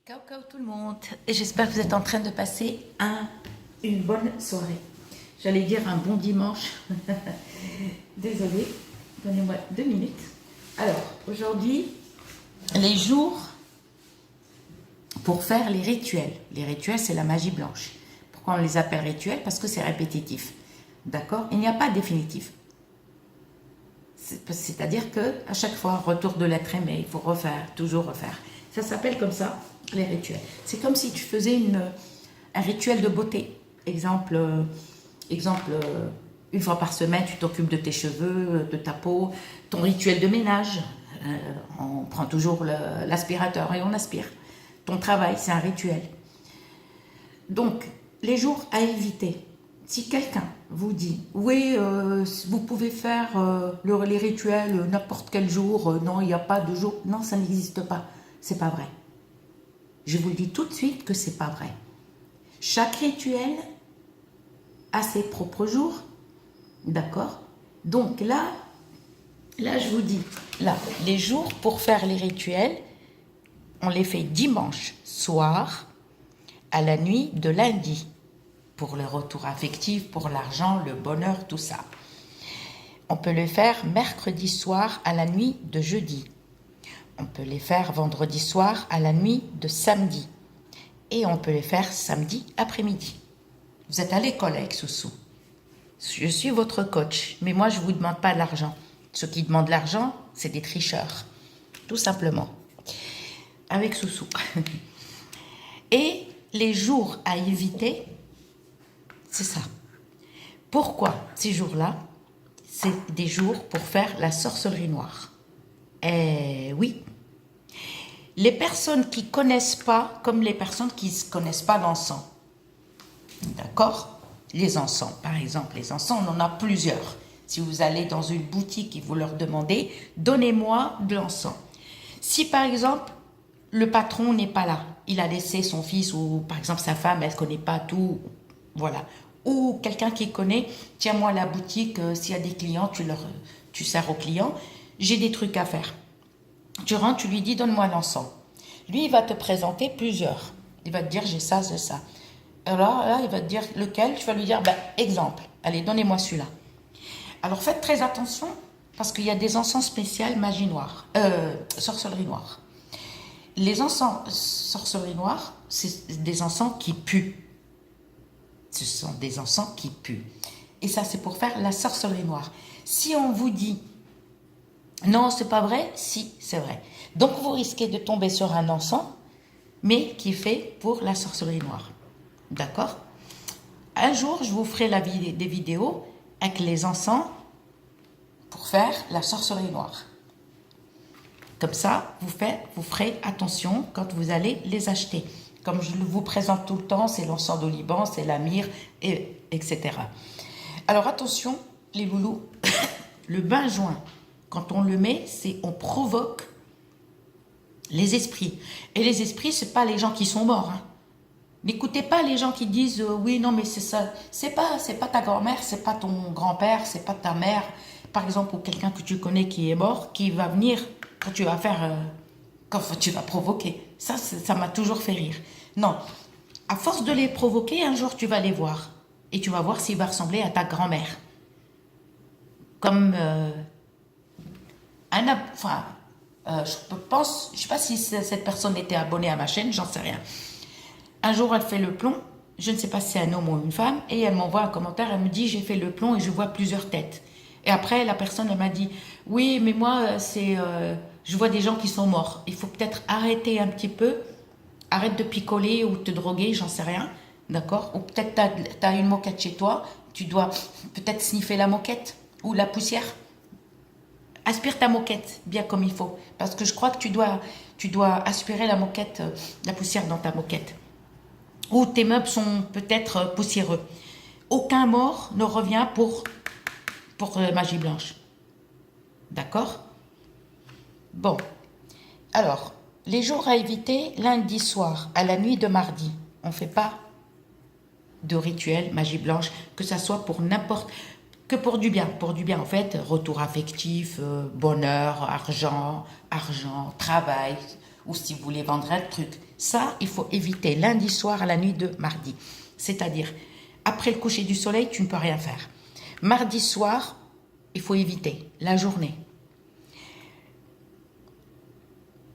Ciao tout le monde, et j'espère que vous êtes en train de passer une bonne soirée. J'allais dire un bon dimanche. Désolée, donnez-moi 2 minutes. Alors, aujourd'hui, les jours pour faire les rituels. Les rituels, c'est la magie blanche. Pourquoi on les appelle rituels? Parce que c'est répétitif. D'accord? Il n'y a pas de définitif. C'est-à-dire que à chaque fois, retour de l'être aimé, il faut refaire, toujours refaire. Ça s'appelle comme ça, les rituels. C'est comme si tu faisais un rituel de beauté. Exemple, une fois par semaine, tu t'occupes de tes cheveux, de ta peau, ton rituel de ménage. On prend toujours l'aspirateur et on aspire. Ton travail, c'est un rituel. Donc, les jours à éviter. Si quelqu'un vous dit, oui, vous pouvez faire les rituels n'importe quel jour, non, il n'y a pas de jour, non, ça n'existe pas, c'est pas vrai. Je vous le dis tout de suite que c'est pas vrai. Chaque rituel a ses propres jours, d'accord? Donc là, je vous dis, là, les jours pour faire les rituels, on les fait dimanche soir à la nuit de lundi. Pour le retour affectif, pour l'argent, le bonheur, tout ça. On peut le faire mercredi soir à la nuit de jeudi. On peut les faire vendredi soir à la nuit de samedi. Et on peut les faire samedi après-midi. Vous êtes à l'école avec Soussou. Je suis votre coach, mais moi je ne vous demande pas de l'argent. Ceux qui demandent de l'argent, c'est des tricheurs. Tout simplement. Avec Soussou. Et les jours à éviter, c'est ça. Pourquoi ces jours-là, c'est des jours pour faire la sorcellerie noire? Eh oui. Les personnes qui ne connaissent pas, comme les personnes qui ne connaissent pas l'encens. D'accord? Les encens, par exemple. Les encens, on en a plusieurs. Si vous allez dans une boutique et vous leur demandez, donnez-moi de l'encens. Si par exemple, le patron n'est pas là, il a laissé son fils ou par exemple sa femme, elle ne connaît pas tout, voilà. Ou quelqu'un qui connaît, tiens-moi à la boutique, s'il y a des clients, tu sers aux clients, j'ai des trucs à faire. Tu rentres, tu lui dis, donne-moi l'encens. Lui, il va te présenter plusieurs. Il va te dire, j'ai ça, j'ai ça. Alors là, il va te dire lequel, tu vas lui dire, exemple, allez, donnez-moi celui-là. Alors faites très attention, parce qu'il y a des encens spéciaux magie noire, sorcellerie noire. Les encens sorcellerie noire, c'est des encens qui puent. Ce sont des encens qui puent. Et ça, c'est pour faire la sorcellerie noire. Si on vous dit, non, c'est pas vrai, si, c'est vrai. Donc, vous risquez de tomber sur un encens, mais qui est fait pour la sorcellerie noire. D'accord? Un jour, je vous ferai des vidéos avec les encens pour faire la sorcellerie noire. Comme ça, vous ferez attention quand vous allez les acheter. Comme je vous présente tout le temps, c'est l'encens d'oliban, c'est la myrrhe, etc. Alors attention, les loulous, le benjoin, quand on le met, on provoque les esprits. Et les esprits, ce n'est pas les gens qui sont morts. Hein. N'écoutez pas les gens qui disent oui, non, mais c'est ça. C'est pas ta grand-mère, c'est pas ton grand-père, c'est pas ta mère, par exemple, ou quelqu'un que tu connais qui est mort, qui va venir quand tu vas faire. Quand tu vas provoquer. Ça m'a toujours fait rire. Non, à force de les provoquer, un jour tu vas les voir. Et tu vas voir s'il va ressembler à ta grand-mère. Comme je pense, je ne sais pas si cette personne était abonnée à ma chaîne, j'en sais rien. Un jour, elle fait le plomb, je ne sais pas si c'est un homme ou une femme, et elle m'envoie un commentaire, elle me dit, j'ai fait le plomb et je vois plusieurs têtes. Et après, la personne, elle m'a dit, oui, mais moi, je vois des gens qui sont morts. Il faut peut-être arrêter un petit peu, arrête de picoler ou te droguer, j'en sais rien, d'accord? Ou peut-être tu as une moquette chez toi, tu dois peut-être sniffer la moquette ou la poussière. Aspire ta moquette bien comme il faut, parce que je crois que tu dois aspirer la moquette, la poussière dans ta moquette. Ou tes meubles sont peut-être poussiéreux. Aucun mort ne revient pour magie blanche. D'accord? Bon. Alors, les jours à éviter, lundi soir, à la nuit de mardi. On ne fait pas de rituel magie blanche, que ça soit pour n'importe... que pour du bien. Pour du bien, en fait, retour affectif, bonheur, argent, travail, ou si vous voulez vendre un truc. Ça, il faut éviter lundi soir à la nuit de mardi. C'est-à-dire, après le coucher du soleil, tu ne peux rien faire. Mardi soir, il faut éviter la journée.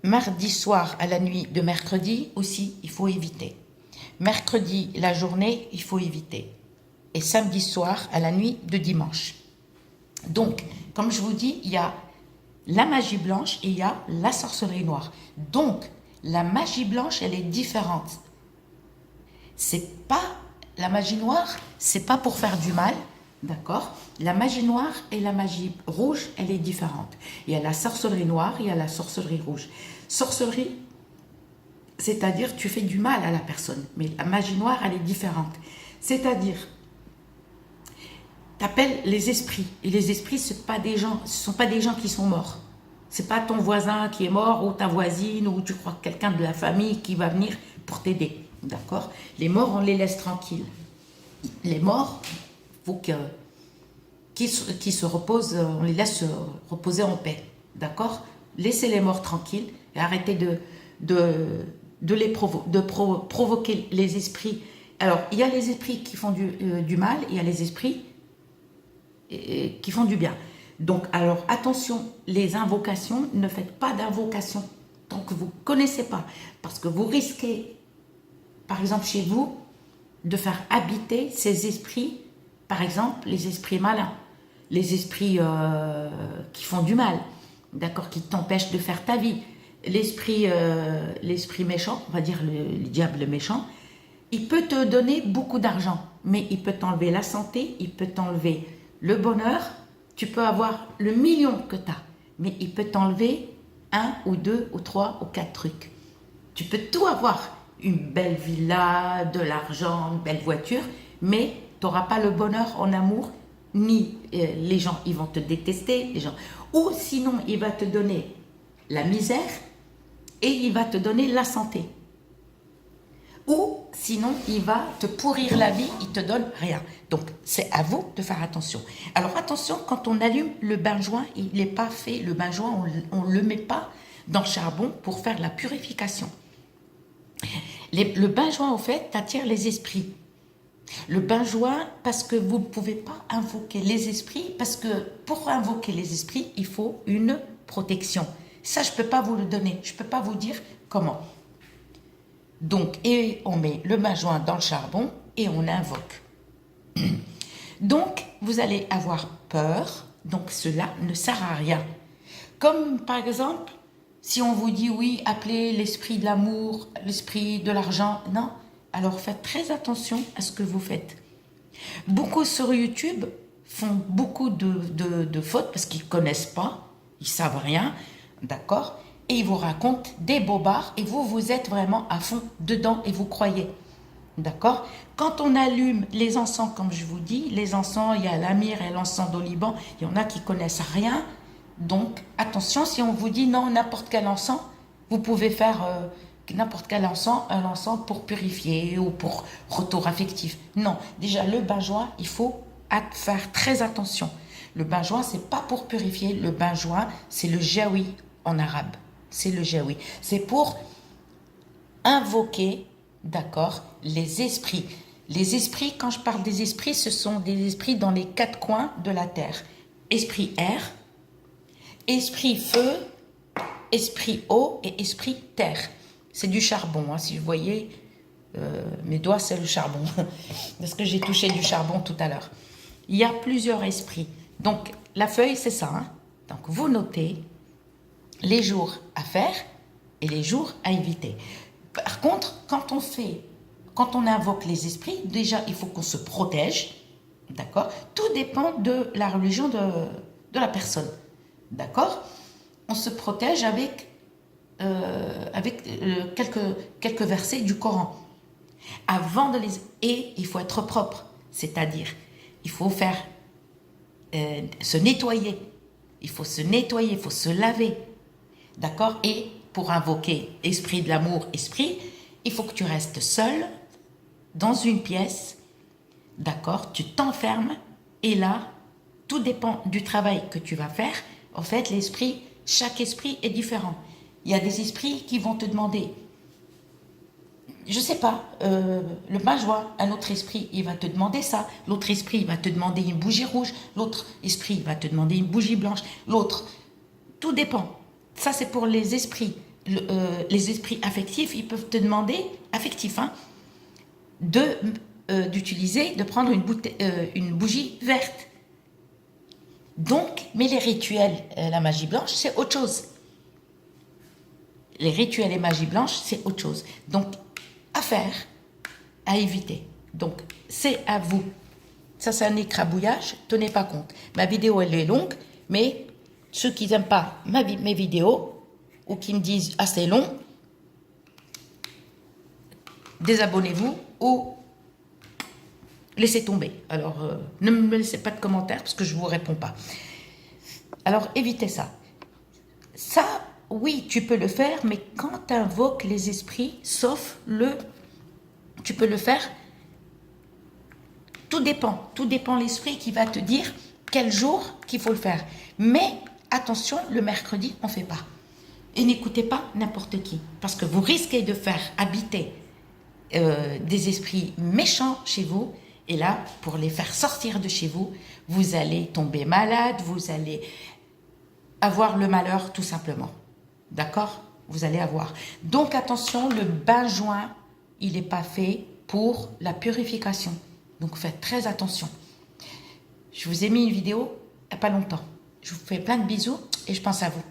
Mardi soir à la nuit de mercredi aussi, il faut éviter. Mercredi, la journée, il faut éviter. Et samedi soir à la nuit de dimanche. Donc, comme je vous dis, il y a la magie blanche et il y a la sorcellerie noire. Donc, la magie blanche, elle est différente. C'est pas la magie noire, c'est pas pour faire du mal, d'accord? La magie noire et la magie rouge, elle est différente. Il y a la sorcellerie noire, il y a la sorcellerie rouge. Sorcellerie, c'est-à-dire tu fais du mal à la personne, mais la magie noire, elle est différente. C'est-à-dire, tu appelles les esprits, et les esprits, ce ne sont pas des gens qui sont morts. C'est pas ton voisin qui est mort, ou ta voisine, ou tu crois que quelqu'un de la famille qui va venir pour t'aider, d'accord? Les morts, on les laisse tranquilles. Les morts, il faut qu'ils se reposent, on les laisse se reposer en paix, d'accord? Laissez les morts tranquilles et arrêtez de provoquer les esprits. Alors, il y a les esprits qui font du mal, il y a les esprits qui font du bien. Donc, alors, attention, les invocations, ne faites pas d'invocations tant que vous ne connaissez pas. Parce que vous risquez, par exemple, chez vous, de faire habiter ces esprits, par exemple, les esprits malins, les esprits qui font du mal, d'accord, qui t'empêchent de faire ta vie. L'esprit méchant, on va dire le diable méchant, il peut te donner beaucoup d'argent, mais il peut t'enlever la santé, il peut t'enlever le bonheur. Tu peux avoir le million que tu as, mais il peut t'enlever 1 ou 2 ou 3 ou 4 trucs. Tu peux tout avoir, une belle villa, de l'argent, une belle voiture, mais tu n'auras pas le bonheur en amour, ni les gens, ils vont te détester, les gens. Ou sinon, il va te donner la misère et il va te donner la santé. Ou sinon, il va te pourrir la vie, il ne te donne rien. Donc, c'est à vous de faire attention. Alors, attention, quand on allume le bain-joint, il n'est pas fait, le bain-joint, on ne le met pas dans le charbon pour faire la purification. Le bain-joint, au fait, t'attire les esprits. Le bain-joint, parce que vous ne pouvez pas invoquer les esprits, parce que pour invoquer les esprits, il faut une protection. Ça, je ne peux pas vous le donner, je ne peux pas vous dire comment. Donc, et on met le bain-joint dans le charbon et on invoque. Donc, vous allez avoir peur, donc cela ne sert à rien. Comme par exemple, si on vous dit oui, appelez l'esprit de l'amour, l'esprit de l'argent, non. Alors faites très attention à ce que vous faites. Beaucoup sur YouTube font beaucoup de fautes parce qu'ils ne connaissent pas, ils ne savent rien, d'accord? Et ils vous racontent des bobards et vous êtes vraiment à fond dedans et vous croyez. D'accord? Quand on allume les encens, comme je vous dis, les encens, il y a l'amir et l'encens d'Oliban, il y en a qui connaissent rien. Donc, attention, si on vous dit non, n'importe quel encens, vous pouvez faire n'importe quel encens, un encens pour purifier ou pour retour affectif. Non, déjà, le bain-joint, il faut faire très attention. Le bain-joint, c'est pas pour purifier. Le bain-joint, c'est le jaoui en arabe. C'est le jaoui. C'est pour invoquer, d'accord, les esprits. Les esprits, quand je parle des esprits, ce sont des esprits dans les 4 coins de la terre. Esprit air, esprit feu, esprit eau et esprit terre. C'est du charbon, hein, si vous voyez, mes doigts, c'est le charbon. Parce que j'ai touché du charbon tout à l'heure. Il y a plusieurs esprits. Donc, la feuille, c'est ça. Hein. Donc, vous notez les jours à faire et les jours à éviter. Par contre, quand on invoque les esprits, déjà, il faut qu'on se protège, d'accord? Tout dépend de la religion de la personne, d'accord? On se protège avec quelques versets du Coran. Et il faut être propre, c'est-à-dire, il faut se nettoyer. Il faut se nettoyer, il faut se laver, d'accord? Et pour invoquer esprit de l'amour, il faut que tu restes seul dans une pièce, d'accord? Tu t'enfermes et là, tout dépend du travail que tu vas faire. En fait, chaque esprit est différent. Il y a des esprits qui vont te demander, je sais pas, le bain-joie, un autre esprit, il va te demander ça. L'autre esprit, il va te demander une bougie rouge. L'autre esprit, il va te demander une bougie blanche. L'autre, tout dépend. Ça, c'est pour les esprits. Les esprits affectifs, ils peuvent te demander, affectifs, hein, d'utiliser, de prendre une bougie verte. Donc, mais les rituels, la magie blanche, c'est autre chose. Les rituels et magie blanche, c'est autre chose. Donc, à faire, à éviter. Donc, c'est à vous. Ça, c'est un écrabouillage, tenez pas compte. Ma vidéo, elle est longue, mais ceux qui n'aiment pas mes vidéos, ou qui me disent « Ah, c'est long », désabonnez-vous ou laissez tomber. Alors, ne me laissez pas de commentaires parce que je ne vous réponds pas. Alors, évitez ça. Ça, oui, tu peux le faire, mais quand tu invoques les esprits, sauf tu peux le faire, tout dépend l'esprit qui va te dire quel jour qu'il faut le faire. Mais attention, le mercredi, on ne fait pas. Et n'écoutez pas n'importe qui, parce que vous risquez de faire habiter des esprits méchants chez vous, et là, pour les faire sortir de chez vous, vous allez tomber malade, vous allez avoir le malheur tout simplement. D'accord? Vous allez avoir. Donc attention, le bain-joint, il n'est pas fait pour la purification. Donc faites très attention. Je vous ai mis une vidéo il n'y a pas longtemps. Je vous fais plein de bisous et je pense à vous.